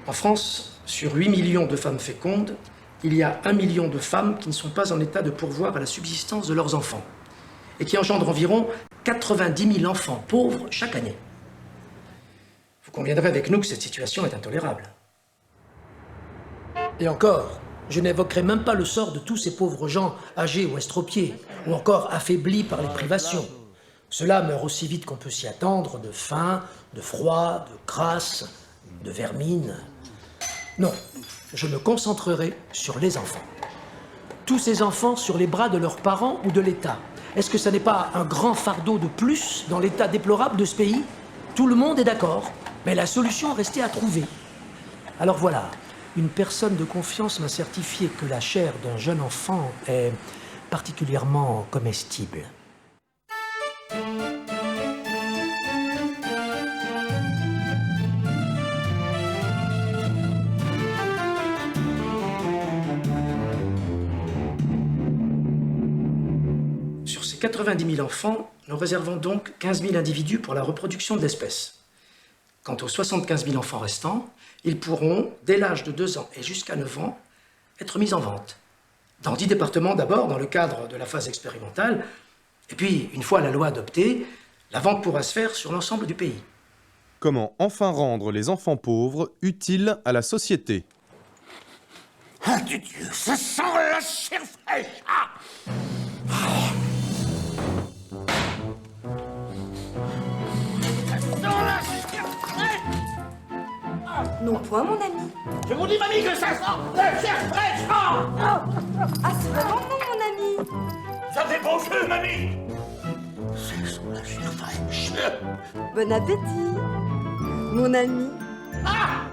En France, sur 8 millions de femmes fécondes, il y a 1 million de femmes qui ne sont pas en état de pourvoir à la subsistance de leurs enfants et qui engendrent environ 90 000 enfants pauvres chaque année. Vous conviendrez avec nous que cette situation est intolérable. Et encore, je n'évoquerai même pas le sort de tous ces pauvres gens âgés ou estropiés, ou encore affaiblis par les privations. Ceux-là meurent aussi vite qu'on peut s'y attendre, de faim, de froid, de crasse, de vermine. Non, je me concentrerai sur les enfants. Tous ces enfants sur les bras de leurs parents ou de l'État. Est-ce que ça n'est pas un grand fardeau de plus dans l'état déplorable de ce pays? Tout le monde est d'accord, mais la solution restait à trouver. Alors voilà, une personne de confiance m'a certifié que la chair d'un jeune enfant est particulièrement comestible. Sur ces 90 000 enfants, nous réservons donc 15 000 individus pour la reproduction de l'espèce. Quant aux 75 000 enfants restants, ils pourront, dès l'âge de 2 ans et jusqu'à 9 ans, être mis en vente. Dans 10 départements d'abord, dans le cadre de la phase expérimentale, et puis, une fois la loi adoptée, la vente pourra se faire sur l'ensemble du pays. Comment enfin rendre les enfants pauvres utiles à la société? Ah, du Dieu, ça sent la chair fraîche! Ah! Ça sent la chair fraîche! Non point, mon ami. Je vous dis, mamie, que ça sent la chair fraîche! Ah! Ah, c'est vraiment non, mon ami. Ça fait bon feu, mamie! Ça sent la chair fraîche! Bon appétit, mon ami. Ah!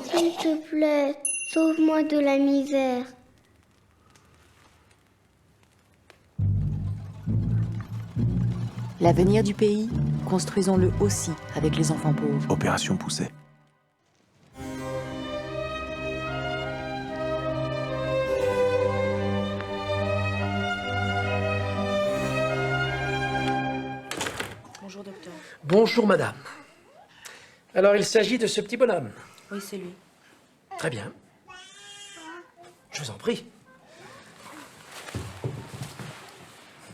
S'il te plaît, sauve-moi de la misère. L'avenir du pays, construisons-le aussi avec les enfants pauvres. Opération poussée. Bonjour, docteur. Bonjour, madame. Alors, il s'agit de ce petit bonhomme. Oui, c'est lui. Très bien. Je vous en prie.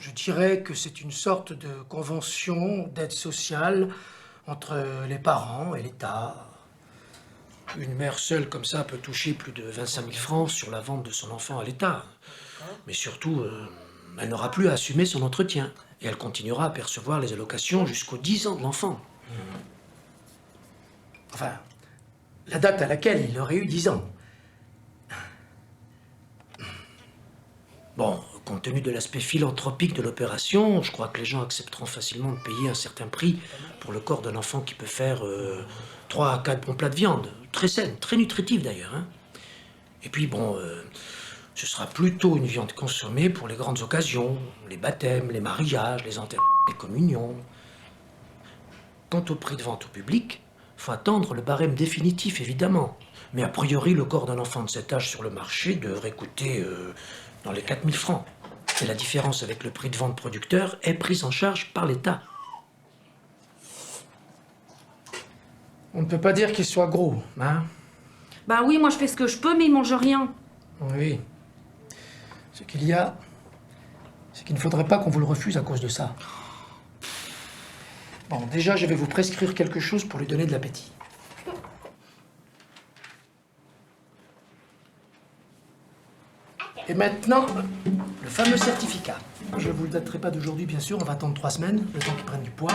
Je dirais que c'est une sorte de convention d'aide sociale entre les parents et l'État. Une mère seule comme ça peut toucher plus de 25 000 francs sur la vente de son enfant à l'État. Mais surtout, elle n'aura plus à assumer son entretien. Et elle continuera à percevoir les allocations jusqu'aux 10 ans de l'enfant. Enfin, la date à laquelle il aurait eu 10 ans. Bon, compte tenu de l'aspect philanthropique de l'opération, je crois que les gens accepteront facilement de payer un certain prix pour le corps d'un enfant qui peut faire 3 à 4 bons plats de viande. Très saine, très nutritive d'ailleurs. Hein. Et puis bon, ce sera plutôt une viande consommée pour les grandes occasions, les baptêmes, les mariages, les enterrements, les communions. Quant au prix de vente au public, faut attendre le barème définitif évidemment. Mais a priori, le corps d'un enfant de cet âge sur le marché devrait coûter dans les 4 000 francs. Et la différence avec le prix de vente producteur est prise en charge par l'État. On ne peut pas dire qu'il soit gros, hein? Bah oui, moi je fais ce que je peux, mais il mange rien. Oui. Ce qu'il y a, c'est qu'il ne faudrait pas qu'on vous le refuse à cause de ça. Bon, déjà, je vais vous prescrire quelque chose pour lui donner de l'appétit. Et maintenant, le fameux certificat. Je ne vous le daterai pas d'aujourd'hui, bien sûr, on va attendre 3 semaines, le temps qu'il prenne du poids.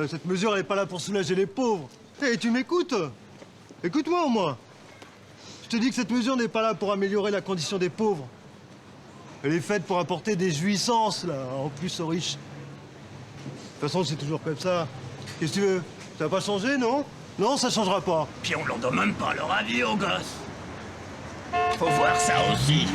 Cette mesure, elle n'est pas là pour soulager les pauvres. Hé, tu m'écoutes? Écoute-moi au moins. Je te dis que cette mesure n'est pas là pour améliorer la condition des pauvres. Elle est faite pour apporter des jouissances, là, en plus aux riches. De toute façon, c'est toujours comme ça. Qu'est-ce que tu veux? Ça va pas changer, non? Non, ça changera pas. Puis on leur donne même pas leur avis aux gosses. Faut voir ça aussi.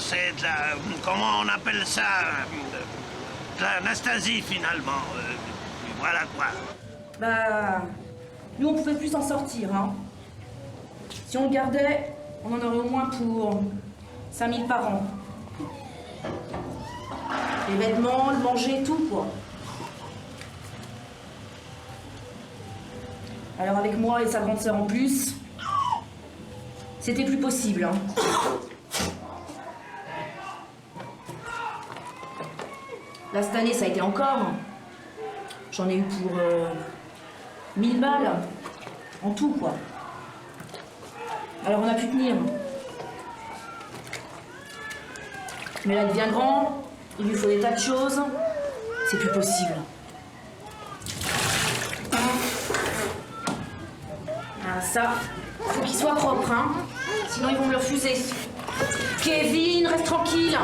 c'est de la... Comment on appelle ça? De l'anastasie, finalement. Voilà quoi. Bah, nous on pouvait plus s'en sortir, hein. Si on le gardait, on en aurait au moins pour 5 000 par an. Les vêtements, le manger, tout quoi. Alors avec moi et sa grande sœur en plus, c'était plus possible, hein. Là cette année ça a été encore. J'en ai eu pour 1000 balles en tout quoi. Alors on a pu tenir. Mais là il devient grand, il lui faut des tas de choses, c'est plus possible. Ah ça, faut qu'il soit propre, hein. Sinon ils vont me le refuser. Kevin, reste tranquille.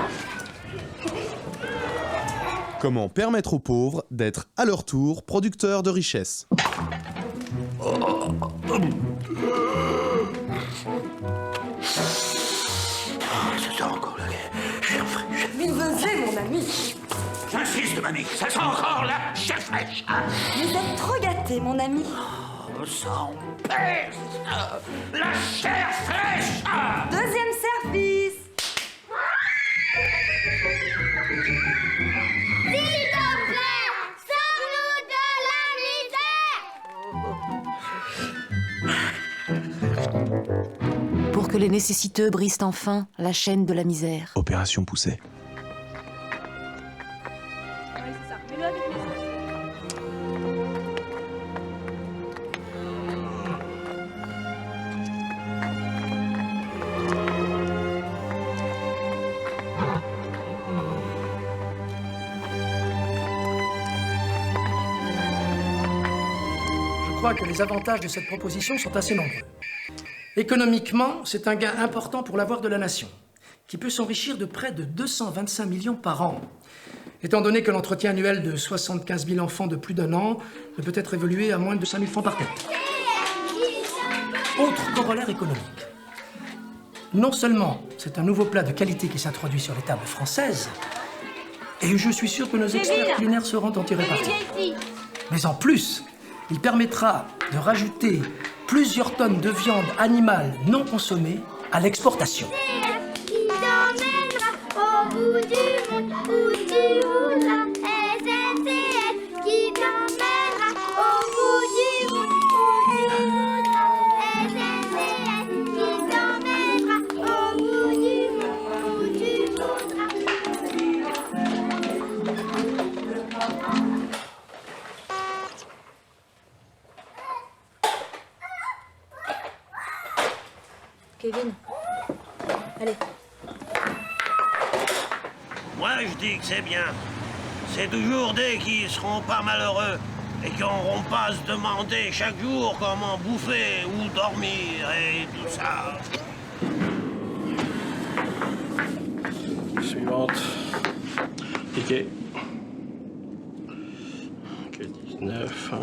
Comment permettre aux pauvres d'être à leur tour producteurs de richesse? Ça sent encore la chair fraîche. Mais neveu, mon ami. J'insiste, mamie, ça sent encore la chair fraîche. Vous êtes trop gâté, mon ami. Ça empêche la chair fraîche. Deuxième service. S'il te plaît, sauve-nous de la misère. Pour que les nécessiteux brisent enfin la chaîne de la misère. Opération poussée. Je crois que les avantages de cette proposition sont assez nombreux. Économiquement, c'est un gain important pour l'avoir de la nation, qui peut s'enrichir de près de 225 millions par an. Étant donné que l'entretien annuel de 75 000 enfants de plus d'un an ne peut être évalué à moins de 5 000 francs par tête. Autre corollaire économique. Non seulement c'est un nouveau plat de qualité qui s'introduit sur les tables françaises, et je suis sûr que nos experts culinaires sauront en tirer parti. Mais en plus, il permettra de rajouter plusieurs tonnes de viande animale non consommée à l'exportation. Qui t'emmènera au bout du monde où tu voudras. SNCF qui t'emmènera au bout du monde où tu voudras. SNCF qui t'emmènera au bout du monde où tu voudras. Kevin, allez. Moi, je dis que c'est bien. C'est toujours des qui seront pas malheureux et qui n'auront pas à se demander chaque jour comment bouffer ou dormir et tout ça. Suivante. Ticket. Ok, 19. Ah,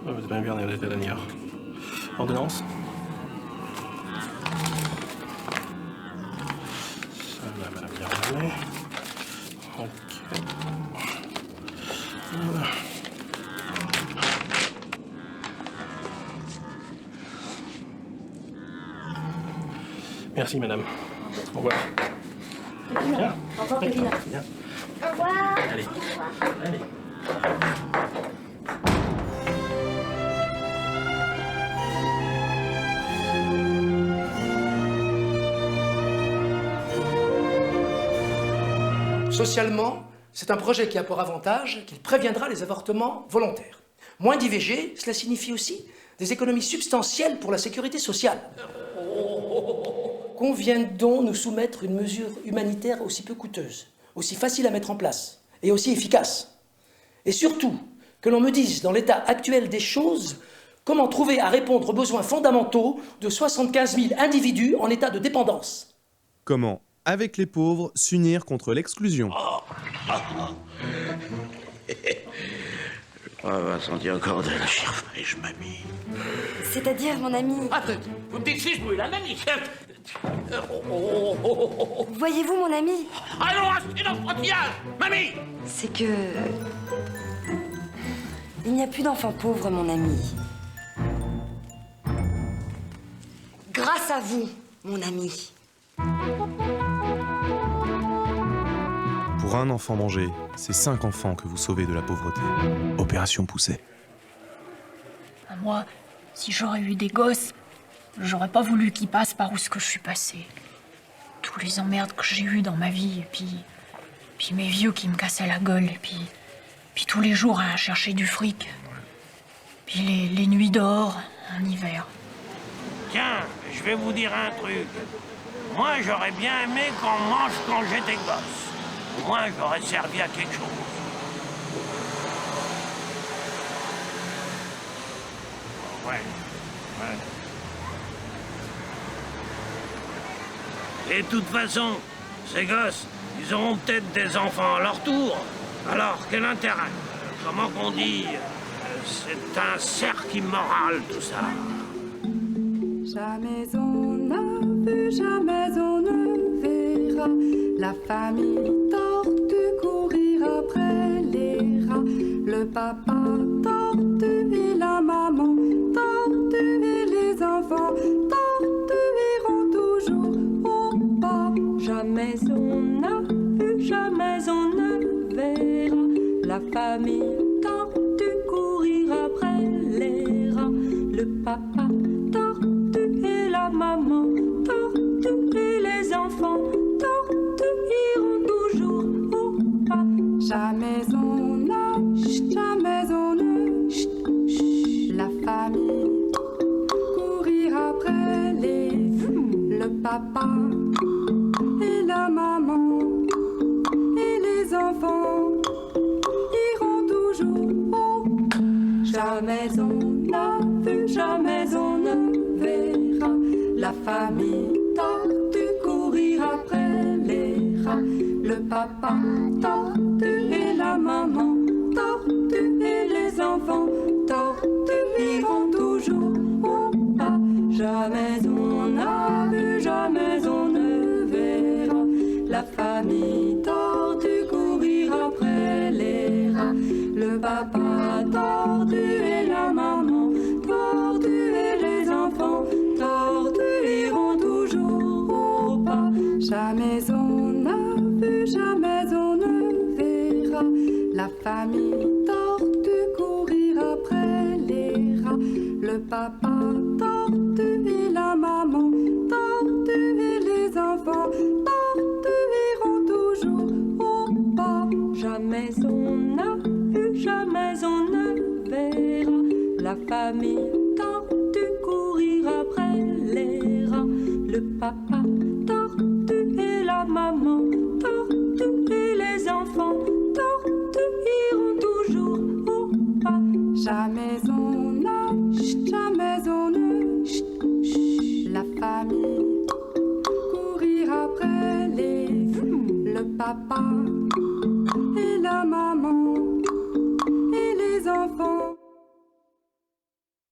vous avez bien regardé la dernière. Ordonnance. Ça, là, madame Garnet. Ok. Voilà. Merci, madame. Au revoir. Bien. Au revoir, Kevin. Bien. Au revoir. Allez. Allez. Socialement, c'est un projet qui a pour avantage qu'il préviendra les avortements volontaires. Moins d'IVG, cela signifie aussi des économies substantielles pour la sécurité sociale. Qu'on vienne donc nous soumettre une mesure humanitaire aussi peu coûteuse, aussi facile à mettre en place et aussi efficace. Et surtout, que l'on me dise, dans l'état actuel des choses, comment trouver à répondre aux besoins fondamentaux de 75 000 individus en état de dépendance. Comment, avec les pauvres, s'unir contre l'exclusion? On va sentir encore de la chair fraîche, mamie. C'est-à-dire, mon ami. Ah, vous me dites si je brûle la mamie. Voyez-vous, mon ami, Allons, restez dans le coquillage. Mamie! c'est que... Il n'y a plus d'enfants pauvres, mon ami. Grâce à vous, mon ami. Pour un enfant mangé, c'est 5 enfants que vous sauvez de la pauvreté. Opération Poussée. Moi, si j'aurais eu des gosses, j'aurais pas voulu qu'ils passent par où ce que je suis passée. Tous les emmerdes que j'ai eues dans ma vie, et puis mes vieux qui me cassaient la gueule, et puis tous les jours à chercher du fric. Puis les nuits dehors, en hiver. Tiens, je vais vous dire un truc. Moi, j'aurais bien aimé qu'on mange quand j'étais gosse. Au moins, j'aurais servi à quelque chose. Ouais. Et de toute façon, ces gosses, ils auront peut-être des enfants à leur tour. Alors, quel intérêt? Comment qu'on dit? C'est un cercle immoral, tout ça. Jamais on n'a vu, jamais on ne verra la famille tortue courir après les rats. Le papa tortue et la maman tortue et les enfants tortues iront toujours au pas. Jamais on n'a vu, jamais on ne verra la famille tortue courir après les rats. Le papa tortue et la maman tortue et les enfants tortues iront toujours au pas. Jamais on n'a, jamais on ne, la famille courir après le papa et la maman et les enfants iront toujours au pas. Jamais on n'a vu, jamais on ne verra la famille tortue courir après les rats. Le papa tortue et la maman tortue et les enfants tortues iront toujours au pas. Jamais on n'a vu, jamais on ne verra la famille tortue courir après les rats. Le papa tortue et la maman tortue et les enfants tortues iront toujours au pas. Jamais on n'a vu, jamais on ne verra la famille tortue courir après les rats. Le papa tortue et la maman tortue et les enfants tortues iront toujours au pas. Jamais on n'a vu, jamais on ne verra la famille tortue courir après les rats. Le papa tortue et la maman tortue et les enfants tortues iront toujours au pas. Jamais on n'a, jamais on ne, la famille courir après le papa et la maman